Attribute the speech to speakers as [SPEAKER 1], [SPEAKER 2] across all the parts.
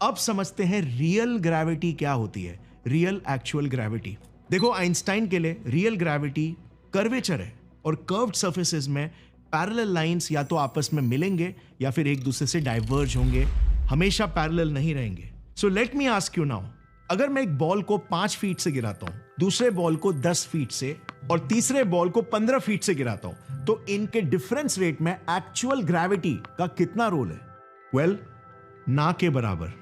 [SPEAKER 1] अब समझते हैं रियल ग्रेविटी क्या होती है, रियल एक्चुअल ग्रेविटी। देखो, आइंस्टाइन के लिए रियल ग्रेविटी कर्वेचर है और कर्व्ड सर्फेसेस में पैरेलल लाइंस या तो आपस में मिलेंगे या फिर एक दूसरे से डाइवर्ज होंगे, हमेशा पैरेलल नहीं रहेंगे। So let me ask you now, अगर मैं एक बॉल को 5 फीट से गिराता हूं, दूसरे बॉल को 10 फीट से और तीसरे बॉल को 15 फीट से गिराता हूं, तो इनके डिफरेंस रेट में एक्चुअल ग्रेविटी का कितना रोल है? वेल, ना के बराबर।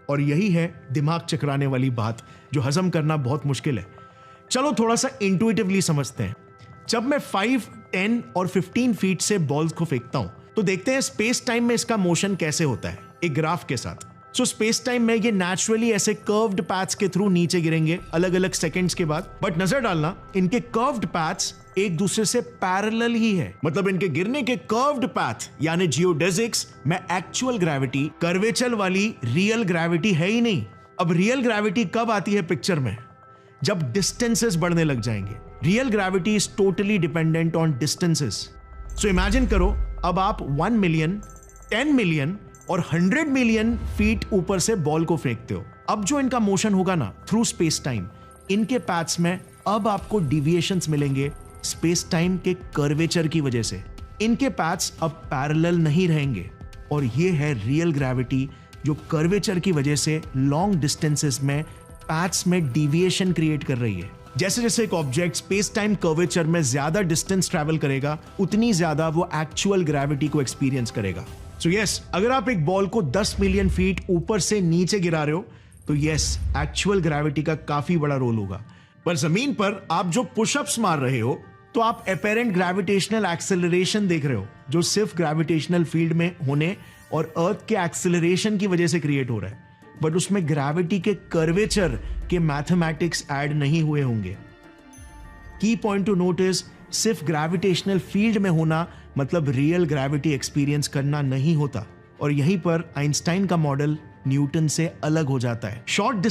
[SPEAKER 1] और यही है दिमाग चकराने वाली बात जो हजम करना बहुत मुश्किल है। चलो थोड़ा सा इंट्यूटिवली समझते हैं। जब मैं 5, 10 और 15 फीट से बॉल्स को फेंकता हूं तो देखते हैं स्पेस टाइम में इसका मोशन कैसे होता है, एक ग्राफ के साथ। सो स्पेस टाइम में ये नेचुरली ऐसे कर्व्ड पैथ्स के थ्रू नीचे गिरेंगे अलग अलग सेकंड्स के बाद। बट नजर डालना, इनके कर्व्ड पैथ्स एक दूसरे से पैरेलल ही है, मतलब इनके गिरने के कर्व्ड पैथ यानी जियोडेसिक्स में एक्चुअल ग्रेविटी, कर्वेचर वाली रियल ग्रेविटी है ही नहीं। अब रियल ग्रेविटी कब आती है पिक्चर में? जब डिस्टेंसेस बढ़ने लग जाएंगे। Real gravity is totally dependent on distances. So imagine करो, अब आप 1 मिलियन, 10 मिलियन और 100 मिलियन फीट ऊपर से बॉल को फेंकते हो। अब जो इनका मोशन होगा ना थ्रू स्पेस टाइम, इनके पैथ्स में अब आपको डिविएशंस मिलेंगे स्पेस टाइम के कर्वेचर की वजह से। इनके पैथ्स अब पैरेलल नहीं रहेंगे और ये है रियल ग्रेविटी जो कर्वेचर की वजह से लॉन्ग डिस्टेंसेस में पैथ्स में डिविएशन क्रिएट कर रही है। जैसे जैसे एक ऑब्जेक्ट स्पेस टाइम कर्वेचर में ज्यादा डिस्टेंस ट्रैवल करेगा, उतनी ज्यादा वो एक्चुअल ग्रेविटी को एक्सपीरियंस करेगा। सो यस, अगर आप एक बॉल को 10 मिलियन फीट ऊपर से नीचे गिरा रहे हो तो यस, एक्चुअल ग्रेविटी का काफी बड़ा रोल होगा। पर जमीन पर आप जो पुशअप्स मार रहे हो तो आप एपेरेंट ग्रेविटेशनल एक्सेलरेशन देख रहे हो, जो सिर्फ ग्रेविटेशनल फील्ड में होने और अर्थ के एक्सेलरेशन की वजह से क्रिएट हो रहा है, बट उसमें ग्रेविटी के कर्वेचर के मैथमेटिक्स ऐड नहीं हुए होंगे। की पॉइंट टू नोट इज, सिर्फ ग्रेविटेशनल फील्ड में होना मतलब रियल ग्रेविटी एक्सपीरियंस करना नहीं होता। और यहीं पर आइंस्टाइन का मॉडल न्यूटन से अलग हो जाता है। शॉर्ट